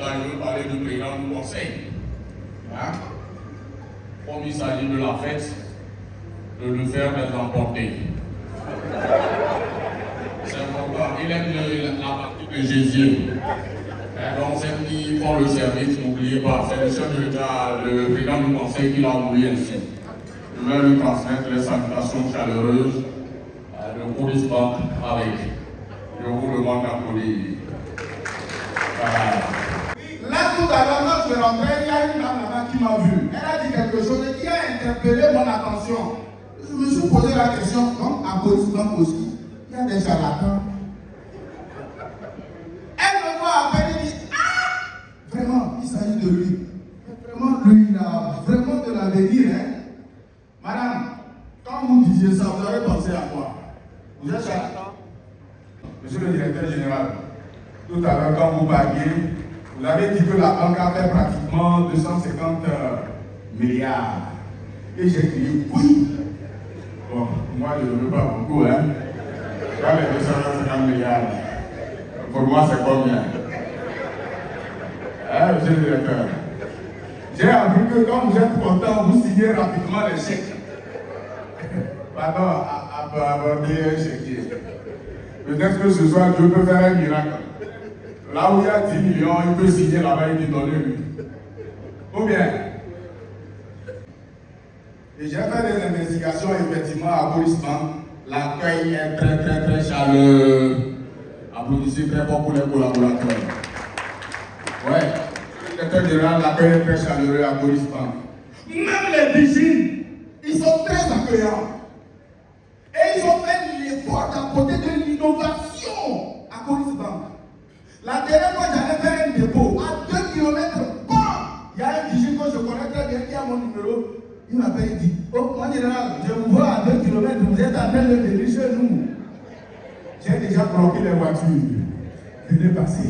là, je veux parler du président du conseil. Hein? Comme il s'agit de la fête, de le faire les emporter. C'est important. Il aime la partie de Jésus. Donc, ceux qui font le service, n'oubliez pas, c'est le chef de l'État, le président du conseil qui l'a voulu ainsi. Je vais lui transmettre les salutations chaleureuses de Police Bank avec. Je vous demande d'applaudir. Là, tout à l'heure, quand je rentrais, il y a une dame là-bas qui m'a vu. Elle a dit quelque chose et qui a interpellé mon attention. Je me suis posé la question, donc à Police Bank aussi, il y a des charlatans. Elle me voit à peine et dit, ah, vraiment, il s'agit de lui. Vraiment, lui, il a vraiment de l'avenir. Hein? Madame, quand vous disiez ça, vous avez pensé à quoi? Vous êtes charlatan? Monsieur le directeur général, tout à l'heure, quand vous parliez, vous avez dit que la banque a fait pratiquement 250 milliards. Et j'ai crié oui. Bon, moi je ne veux pas beaucoup, hein. Quand les 250 milliards, pour moi c'est combien? Hein, monsieur le directeur? J'ai appris que quand vous êtes content, vous signez rapidement les chèques. Pardon, à aborder un chéquier. Peut-être que ce soir, Dieu peut faire un miracle. Là où il y a 10 millions, il peut signer là-bas et lui donner lui. Ou bien. Et j'ai fait des investigations effectivement à Police Bank. L'accueil est très très très chaleureux. Applaudissez très fort pour les collaborateurs. Ouais. Le directeur général, l'accueil est très chaleureux à Police Bank. Même les vigiles, ils sont très accueillants. Et ils ont fait l'effort d'apporter de l'innovation à Police Bank. La dernière fois, j'allais faire un dépôt à 2 km. Bon, il y a un vigile que je connais très bien qui a mon numéro. Il m'appelle et dit, oh, mon général, je vous vois à 2 km, vous êtes en train de venir chez nous. J'ai déjà bloqué les voitures. Venez passer.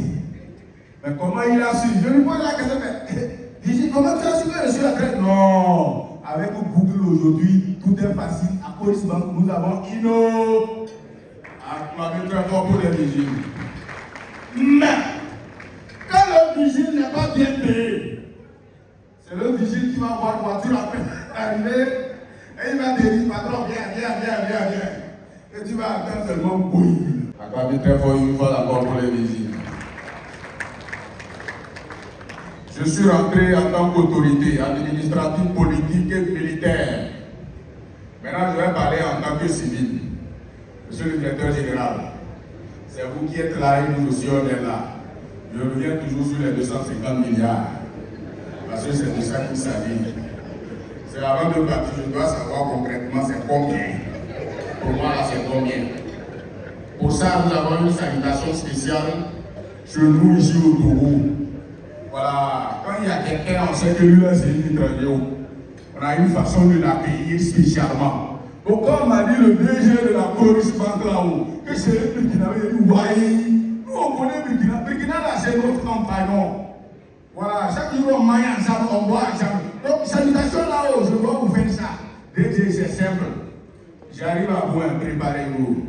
Mais comment il a su? Je lui pose la question, mais vigile, comment tu as su que je suis en train? Non, avec Google aujourd'hui, tout est facile. À Police Bank, nous avons Inno. Acclamez très fort pour les vigiles. Mais, quand le vigile n'est pas bien payé, c'est le vigile qui va voir la voiture après arriver et il va dire, patron, viens. Et tu vas attendre seulement bouillir. Acclamez très fort une fois encore pour les vigiles. Je suis rentré en tant qu'autorité administrative, politique et militaire. Maintenant, je vais parler en tant que civil. Monsieur le directeur général, c'est vous qui êtes là et nous aussi on est là. Je reviens toujours sur les 250 milliards. Parce que c'est de ça qu'il s'agit. C'est avant de partir, je dois savoir concrètement c'est combien. Pour moi, là, c'est combien. Pour ça, nous avons une salutation spéciale chez nous ici au Togo. Voilà, quand il y a quelqu'un, on sait que lui là, c'est une étrangère. On a une façon de l'accueillir spécialement. Donc, quand on m'a dit le DG de la Police Bank là-haut, que c'est le Burkina, il a dit, ouais, nous on connaît Burkina. Burkina là, c'est notre compagnon. Voilà, chaque jour on mange ensemble, on boit ensemble. Donc, salutation là-haut, je dois vous faire ça. DG, c'est simple. J'arrive à vous préparer vous.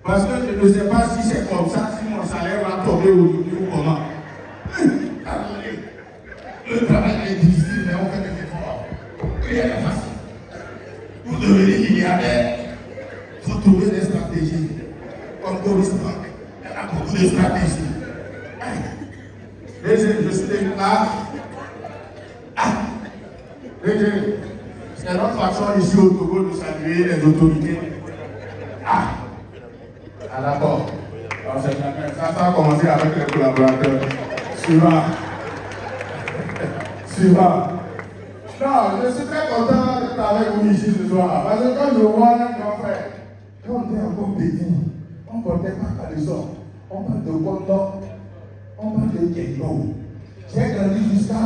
Parce que je ne sais pas si c'est comme ça, si mon salaire va tomber aujourd'hui ou comment. Attendez, le travail est difficile, mais on fait des efforts. Rien n'est facile. Pour devenir milliardaire, il faut trouver des stratégies. Comme Police Bank, il y a beaucoup de stratégies. Je suis là. C'est notre façon ici au Togo de saluer les autorités. D'accord. Ça a commencé avec les collaborateurs. Suivant. Non, je suis très content d'être avec vous ici ce soir. Parce que quand je vois un grand frère, quand on était encore petit, on ne portait pas caleçon. On parle de condom, on parle de kendo. J'ai grandi jusqu'à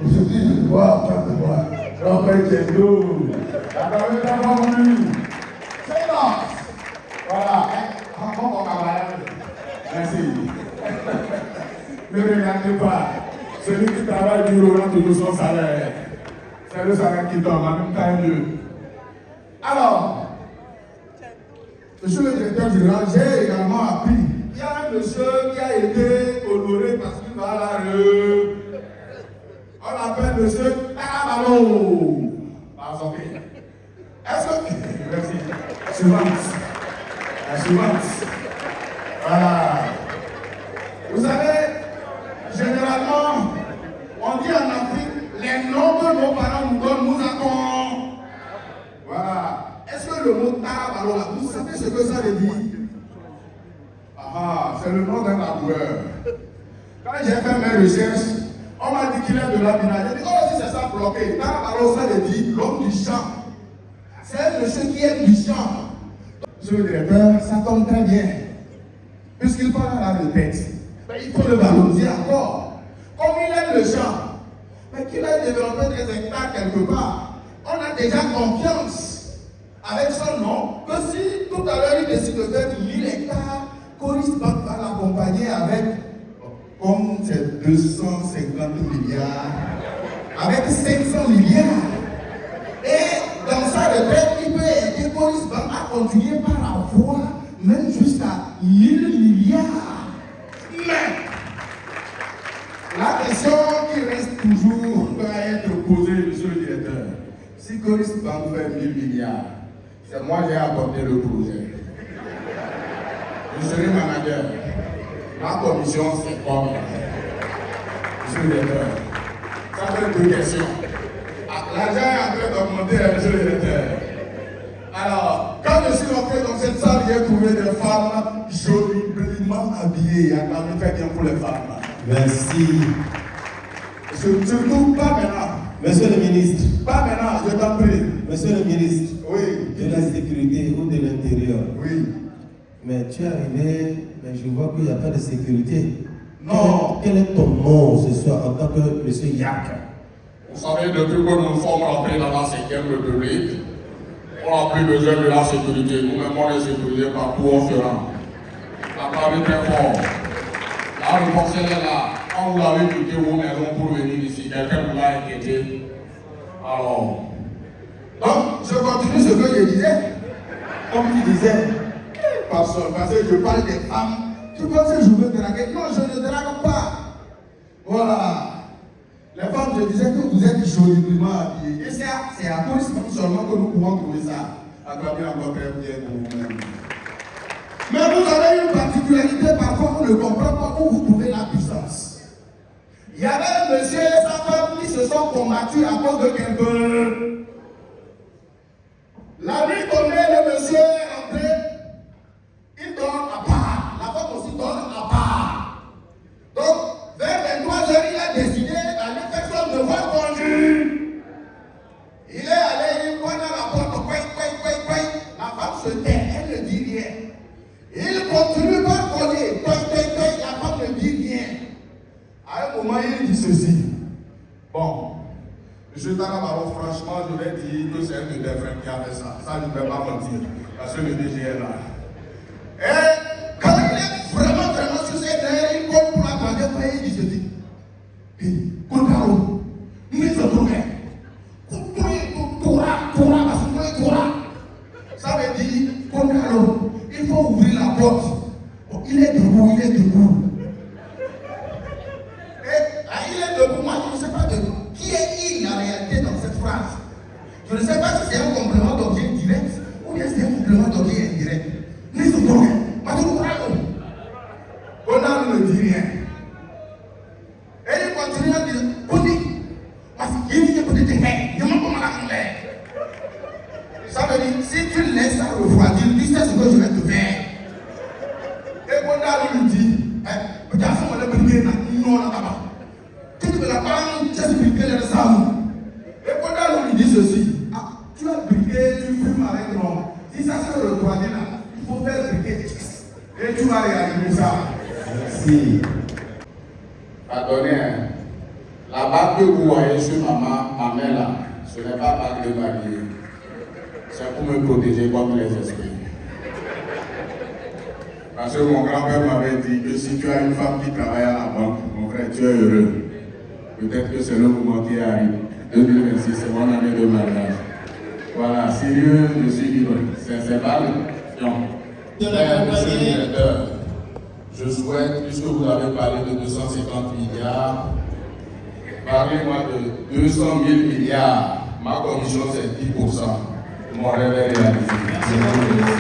aujourd'hui, je vois, on parle de moi. On parle de kendo. Alors, je t'ai voulu. C'est bon. Voilà. Encore camarade. Merci. Ne regardez pas. Celui qui travaille dur aura toujours son salaire. C'est le salaire qui tombe, en même temps mieux. Alors, monsieur le directeur général, j'ai également appris qu'il y a un monsieur qui a été honoré parce qu'il voilà, on appelle monsieur Tarabalo. La santé. Est-ce que... Merci. Suivante. La suivante. Voilà. Vous savez, généralement, on dit en Afrique, les noms que nos parents nous donnent, nous avons. Voilà. Est-ce que le mot Tarabalo, là, vous savez ce que ça veut dire? Ah, c'est le nom d'un laboureur. Quand j'ai fait mes recherches, on m'a dit qu'il est de l'Abina. J'ai dit, oh, si c'est ça bloqué. Tarabalo, ça veut dire l'homme du champ. C'est un monsieur qui est du champ. Monsieur le directeur, ça tombe très bien. Puisqu'il parle à la retraite, il faut le valoriser encore. Comme il aime le champ, mais qu'il a développé des hectares quelque part, on a déjà confiance avec son nom que si tout à l'heure il décide de faire 1000 hectares, Coris Bank va l'accompagner avec, comme c'est 250 milliards, avec 500 milliards. Et dans sa retraite, il peut aider Coris Bank à continuer par avoir même jusqu'à 1000 milliards. Mais la question qui reste toujours doit être posée, monsieur le directeur. Si Coris Bank fait 1000 milliards, c'est moi qui ai apporté le projet. Je serai manager. La commission, c'est quoi? Monsieur le directeur. Ça fait deux questions. L'argent est en train d'augmenter, monsieur le directeur. Alors, quand je suis rentré dans cette salle, j'ai trouvé des femmes joliment habillées. Il y a quand même fait bien pour les femmes. Merci. Surtout pas maintenant. Monsieur le ministre. Pas maintenant, je t'en prie. Monsieur le ministre. Oui. De la sécurité ou de l'intérieur. Oui. Mais tu es arrivé, mais je vois qu'il n'y a pas de sécurité. Non. Quel est ton nom ce soir en tant que monsieur Yak? Vous savez, depuis que nous sommes rentrés dans la 5e République, on n'a plus besoin de la sécurité. Nous-mêmes, on est sécurisés partout où on se rend. La parole est très forte. Là, le conseil est là. Quand vous avez quitté vos maisons pour venir ici, quelqu'un vous a inquiété. Alors. Donc, je continue ce que je disais. Comme tu disais, parce que je parle des femmes. Tu penses que je veux draguer? Non, je ne drague pas. Voilà. Les femmes, je disais que vous êtes joliment habillées. Et c'est à cause seulement que nous pouvons trouver ça. À travers encore très bien pour vous-même. Mais vous avez une particularité, parfois on ne comprend pas où vous trouvez la puissance. Il y avait un monsieur et sa femme qui se sont combattus à cause de quelqu'un. La nuit tombée, le monsieur est rentré, il dort à part. La femme aussi dort à part. Donc, vers 23h, il a décidé d'aller faire son devoir conduit. Il est allé, il voit dans la porte, la femme se tait, elle ne dit rien. Il continue par coller, la femme ne dit rien. À un moment, il dit ceci. Bon, M. Tarabalo, franchement, je vais dire que c'est un de tes frères qui a fait ça. Ça, je ne vais pas mentir. Parce que le DG est là. Et quand il est vraiment sur ses nerfs, il compte pour la troisième fois, il dit ceci. Kontaro, nous sommes trouvés. Ça veut dire, Kontaro, il faut ouvrir la porte. Il est debout, il est debout. Il est debout, moi je ne sais pas qui est il en réalité dans cette phrase. Je ne sais pas si c'est un complément d'objet direct ou bien c'est un complément d'objet indirect. Nous sommes trouvés. Kontaro ne dit rien. Et il continue à dire, Kondi, parce qu'il ne peut être fait, il ne peut pas la. Ça veut dire, si tu laisses ça refroidir, tu sais ce que je vais te faire. Et Kondi lui dit, garçon, on est brigué, non, on n'a pas. Tu ne peux pas, tu as brigué les sables. Et Kondi lui dit ceci, tu as brigué, tu fumes avec non. Si ça se refroidit là, il faut faire briguer. Et tu vas réaliser ça. Merci. Pardonnez, la bague que vous voyez sur ma main là, ce n'est pas bague de mariée. C'est pour me protéger contre les esprits. Parce que mon grand-père m'avait dit que si tu as une femme qui travaille à la banque, mon frère, tu es heureux. Peut-être que c'est le moment qui arrive. 2026, c'est mon année de mariage. Voilà, sérieux, je suis libre. C'est pas le. Non. De l'accompagner. je souhaite, puisque vous avez parlé de 250 milliards, parlez-moi de 200 000 milliards. Ma commission, c'est 10%. Mon rêve est réalisé.